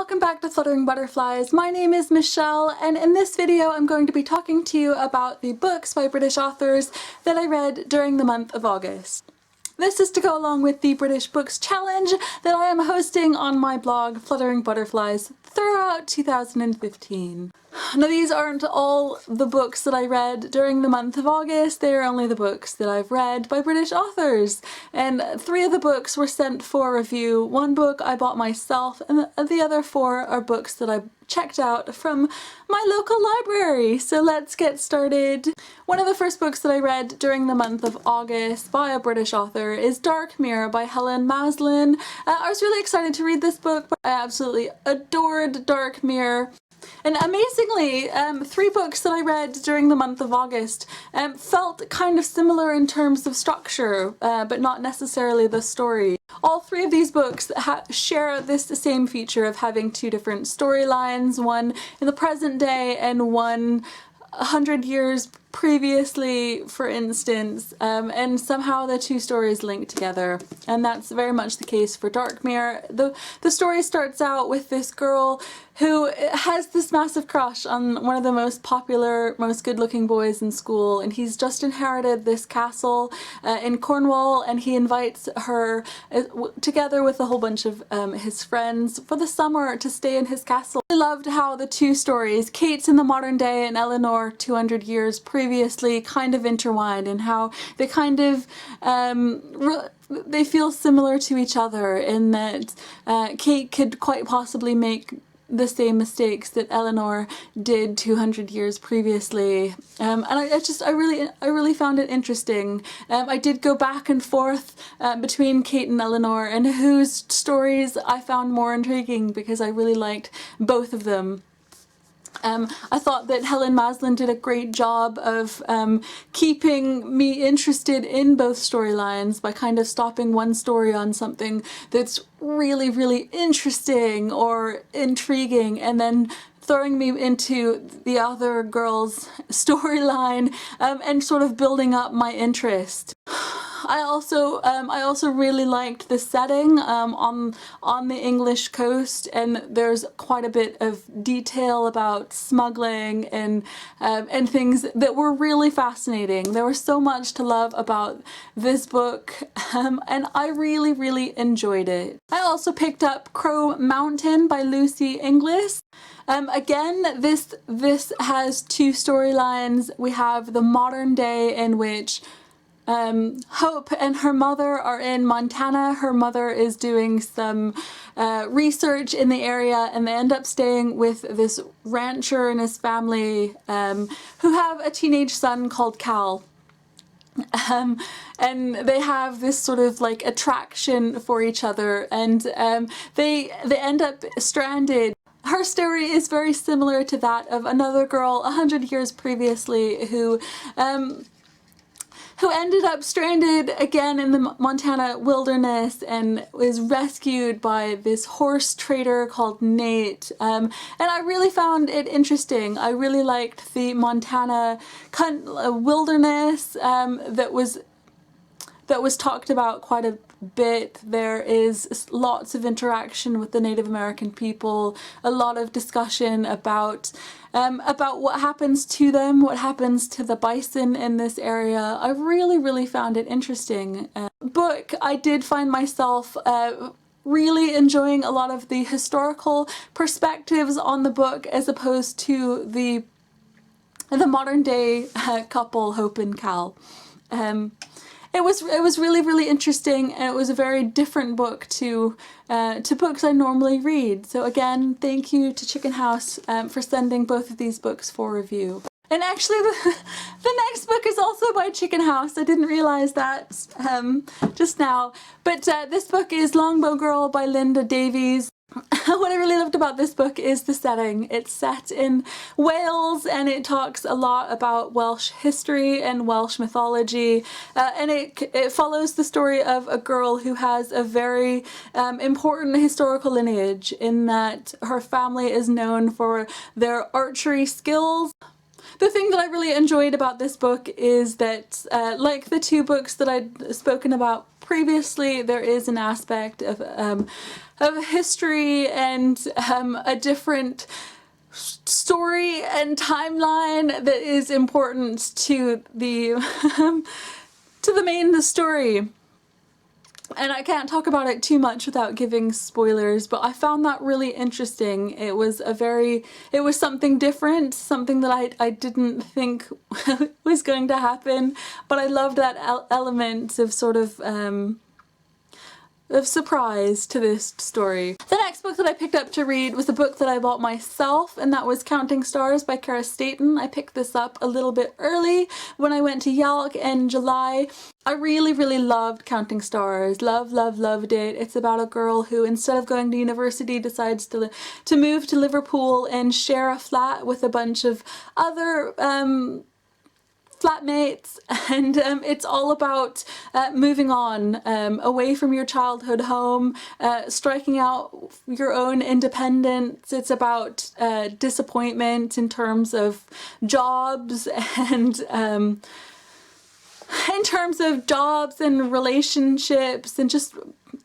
welcome back to Fluttering Butterflies. My name is Michelle, and in this video I'm going to be talking to you about the books by British authors that I read during the month of August. This is to go along with the British Books Challenge that I am hosting on my blog Fluttering Butterflies throughout 2015. Now, these aren't all the books that I read during the month of August, they are only the books that I've read by British authors. And 3 of the books were sent for review. 1 book I bought myself, and the other 4 are books that I checked out from my local library. So let's get started. One of the first books that I read during the month of August by a British author is Darkmere by Helen Maslin. I was really excited to read this book. I absolutely adored Darkmere. And amazingly, 3 books that I read during the month of August felt kind of similar in terms of structure, but not necessarily the story. All 3 of these books share this same feature of having 2 different storylines, one in the present day and one 100 years previously, for instance, and somehow the 2 stories link together, and that's very much the case for Darkmere. The story starts out with this girl who has this massive crush on one of the most popular, most good-looking boys in school, and he's just inherited this castle in Cornwall, and he invites her together with a whole bunch of his friends for the summer to stay in his castle. I loved how the 2 stories, Kate's in the modern day and Eleanor 200 years previously, kind of intertwined, and how they kind of they feel similar to each other in that Kate could quite possibly make the same mistakes that Eleanor did 200 years previously, and I really found it interesting. I did go back and forth between Kate and Eleanor, and whose stories I found more intriguing because I really liked both of them. I thought that Helen Maslin did a great job of keeping me interested in both storylines by kind of stopping one story on something that's really interesting or intriguing and then throwing me into the other girl's storyline and sort of building up my interest. I also really liked the setting on the English coast, and there's quite a bit of detail about smuggling and things that were really fascinating. There was so much to love about this book, and I really enjoyed it. I also picked up Crow Mountain by Lucy Inglis. Again, this has 2 storylines. We have the modern day in which Hope and her mother are in Montana. Her mother is doing some research in the area, and they end up staying with this rancher and his family who have a teenage son called Cal. And they have this sort of like attraction for each other, and they end up stranded. Her story is very similar to that of another girl 100 years previously who ended up stranded again in the Montana wilderness and was rescued by this horse trader called Nate. And I really found it interesting. I really liked the Montana wilderness that was talked about quite a bit. There is lots of interaction with the Native American people, a lot of discussion about what happens to them, what happens to the bison in this area. I really found it interesting. Book, I did find myself really enjoying a lot of the historical perspectives on the book as opposed to the modern day couple, Hope and Cal. It was really interesting, and it was a very different book to books I normally read. So again, thank you to Chicken House for sending both of these books for review. And actually, the next book is also by Chicken House. I didn't realize that just now. But this book is Longbow Girl by Davies. What I really loved about this book is the setting. It's set in Wales, and it talks a lot about Welsh history and Welsh mythology, and it follows the story of a girl who has a very important historical lineage in that her family is known for their archery skills. The thing that I really enjoyed about this book is that, like the 2 books that I'd spoken about previously there is an aspect of history and a different story and timeline that is important to the to the main story. And I can't talk about it too much without giving spoilers, but I found that really interesting. It was something different, something that I didn't think was going to happen, but I loved that element of sort of surprise to this story. The next book that I picked up to read was a book that I bought myself, and that was Counting Stars by Keris Stainton. I picked this up a little bit early when I went to Yalk in July. I really loved Counting Stars. Loved it. It's about a girl who, instead of going to university, decides to move to Liverpool and share a flat with a bunch of other flatmates, and it's all about moving on away from your childhood home, striking out your own independence. It's about disappointment in terms of jobs and relationships, and just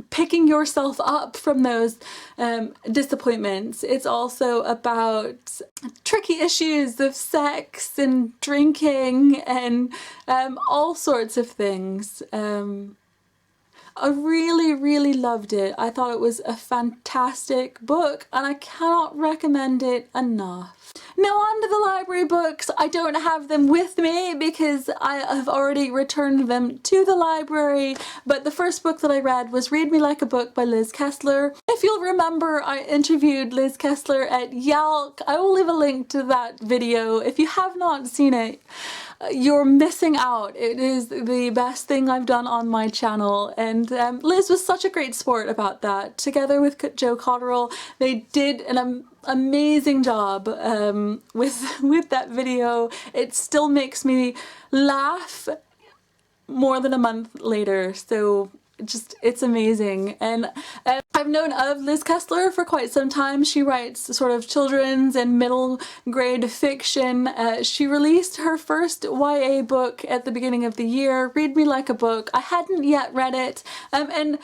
picking yourself up from those disappointments. It's also about tricky issues of sex and drinking and all sorts of things. I really loved it. I thought it was a fantastic book, and I cannot recommend it enough. Now on to the library books. I don't have them with me because I have already returned them to the library, but the first book that I read was Read Me Like a Book by Liz Kessler. If you'll remember, I interviewed Liz Kessler at Yalk. I will leave a link to that video. If you have not seen it, you're missing out. It is the best thing I've done on my channel, and Liz was such a great sport about that. Together with Joe Cotterill, they did an amazing job with that video. It still makes me laugh more than a month later, so it's amazing. And I've known of Liz Kessler for quite some time. She writes sort of children's and middle grade fiction. She released her first YA book at the beginning of the year, Read Me Like a Book. I hadn't yet read it, and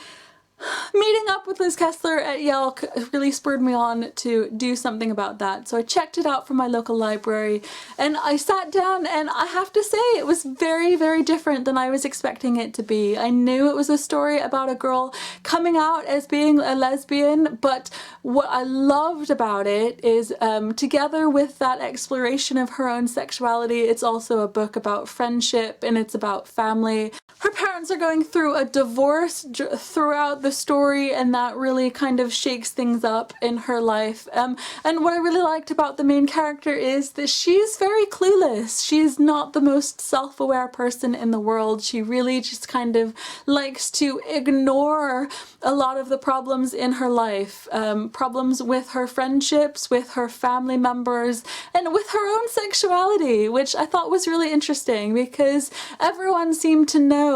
meeting up with Liz Kessler at Yalk really spurred me on to do something about that. So I checked it out from my local library, and I sat down, and I have to say it was very different than I was expecting it to be. I knew it was a story about a girl coming out as being a lesbian, but what I loved about it is together with that exploration of her own sexuality, it's also a book about friendship, and it's about family. Her parents are going through a divorce throughout the story, and that really kind of shakes things up in her life. And what I really liked about the main character is that she's very clueless. She's not the most self-aware person in the world. She really just kind of likes to ignore a lot of the problems in her life. Problems with her friendships, with her family members, and with her own sexuality, which I thought was really interesting because everyone seemed to know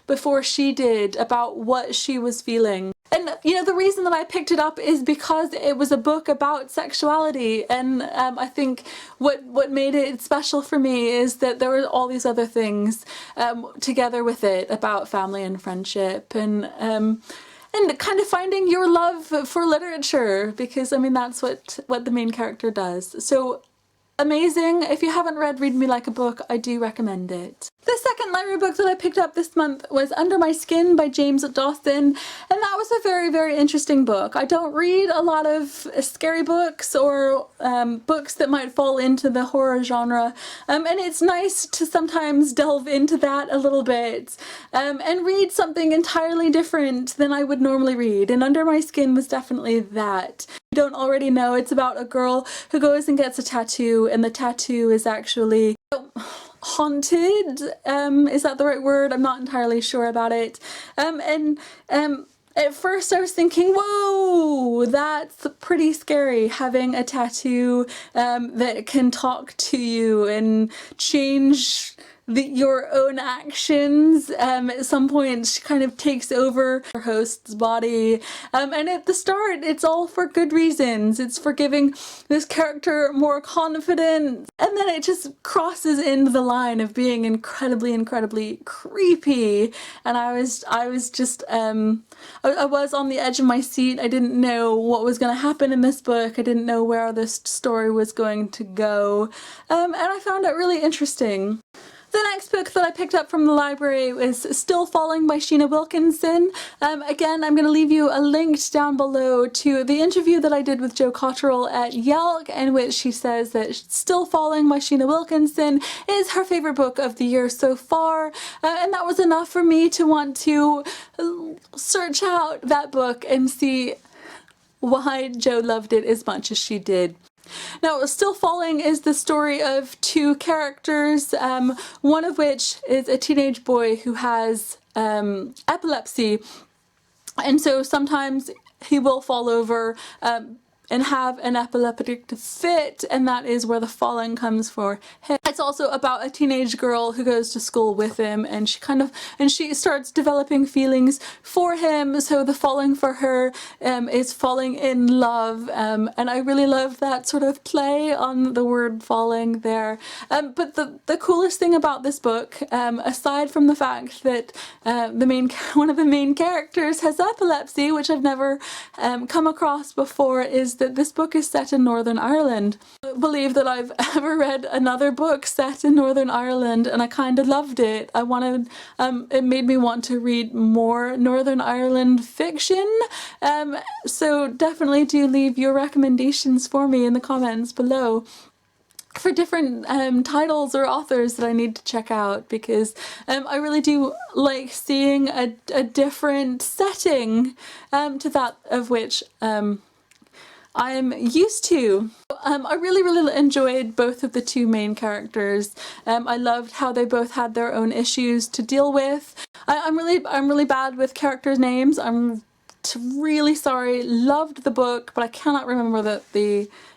before she did about what she was feeling. And you know, the reason that I picked it up is because it was a book about sexuality, and I think what made it special for me is that there were all these other things together with it about family and friendship, and kind of finding your love for literature, because I mean that's what the main character does. So amazing. If you haven't read Read Me Like a Book, I do recommend it. The second library book that I picked up this month was Under My Skin by James Dawson, and that was a very interesting book. I don't read a lot of scary books or books that might fall into the horror genre, and it's nice to sometimes delve into that a little bit and read something entirely different than I would normally read, and Under My Skin was definitely that. If you don't already know, it's about a girl who goes and gets a tattoo, and the tattoo is actually haunted. Is that the right word? I'm not entirely sure about it. At first I was thinking, whoa, that's pretty scary, having a tattoo that can talk to you and change your own actions. At some point she kind of takes over her host's body, and at the start it's all for good reasons. It's for giving this character more confidence, and then it just crosses into the line of being incredibly creepy. And I was just I was on the edge of my seat. I didn't know what was going to happen in this book. I didn't know where this story was going to go, and I found it really interesting. The next book that I picked up from the library was Still Falling by Sheena Wilkinson. Again, I'm going to leave you a link down below to the interview that I did with Jo Cotterill at Yelk, in which she says that Still Falling by Sheena Wilkinson is her favourite book of the year so far, and that was enough for me to want to search out that book and see why Jo loved it as much as she did. Now, Still Falling is the story of two characters, one of which is a teenage boy who has epilepsy, and so sometimes he will fall over and have an epileptic fit, and that is where the falling comes for him. It's also about a teenage girl who goes to school with him, and she starts developing feelings for him, so the falling for her is falling in love, and I really love that sort of play on the word falling there. But the coolest thing about this book, aside from the fact that one of the main characters has epilepsy, which I've never come across before, is that this book is set in Northern Ireland. I don't believe that I've ever read another book set in Northern Ireland, and I kind of loved it. It made me want to read more Northern Ireland fiction, so definitely do leave your recommendations for me in the comments below for different titles or authors that I need to check out, because I really do like seeing a different setting to that of which I'm used to. I really enjoyed both of the two main characters. I loved how they both had their own issues to deal with. I'm really bad with characters' names. I'm really sorry. Loved the book, but I cannot remember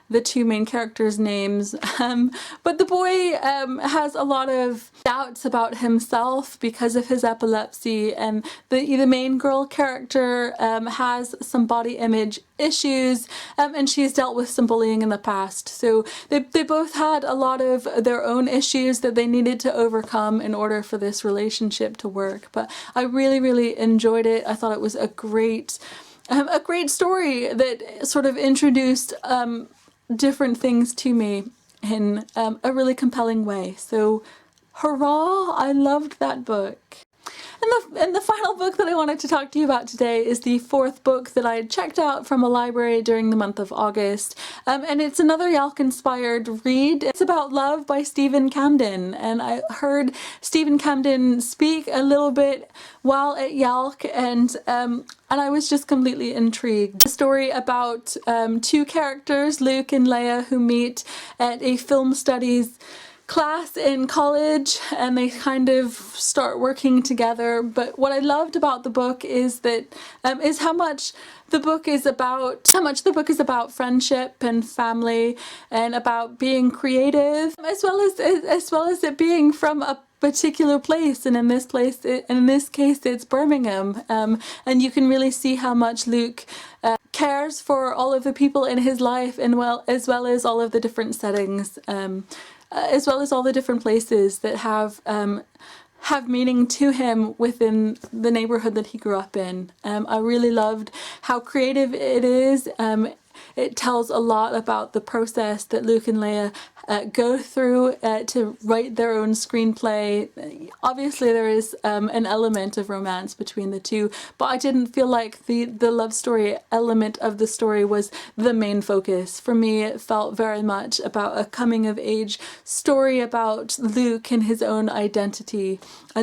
the two main characters' names. But the boy has a lot of doubts about himself because of his epilepsy, and the main girl character has some body image issues, and she's dealt with some bullying in the past. So they both had a lot of their own issues that they needed to overcome in order for this relationship to work. But I really enjoyed it. I thought it was a great story that sort of introduced different things to me in a really compelling way. So hurrah, I loved that book. And the final book that I wanted to talk to you about today is the fourth book that I checked out from a library during the month of August, and it's another Yelk-inspired read. It's about love by Stephen Camden, and I heard Stephen Camden speak a little bit while at Yelk, and I was just completely intrigued. A story about two characters, Luke and Leia, who meet at a film studies class in college, and they kind of start working together. But what I loved about the book is that how much the book is about friendship and family, and about being creative, as well as it being from a particular place, and in this case it's Birmingham, and you can really see how much Luke cares for all of the people in his life, and as well as all of the different settings, as well as all the different places that have meaning to him within the neighborhood that he grew up in. I really loved how creative it is. It tells a lot about the process that Luke and Leia go through to write their own screenplay. Obviously there is an element of romance between the two, but I didn't feel like the love story element of the story was the main focus. For me, it felt very much about a coming of age story about Luke and his own identity. I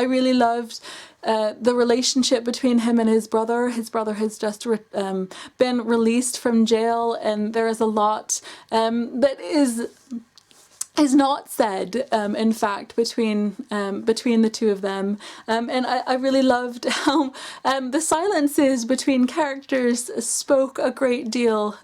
really loved the relationship between him and his brother. His brother has just been released from jail, and there is a lot that is is not said, in fact, between the two of them, and I really loved how the silences between characters spoke a great deal,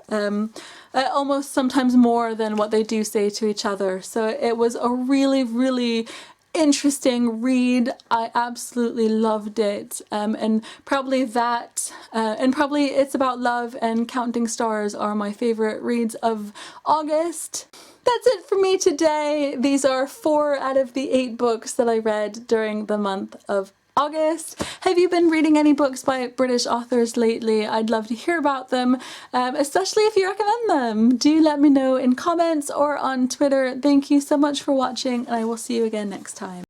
almost sometimes more than what they do say to each other. So it was a really, really interesting read. I absolutely loved it, and probably It's About Love and Counting Stars are my favourite reads of August. That's it for me today. These are 4 out of the 8 books that I read during the month of August. Have you been reading any books by British authors lately? I'd love to hear about them, especially if you recommend them. Do let me know in comments or on Twitter. Thank you so much for watching, and I will see you again next time.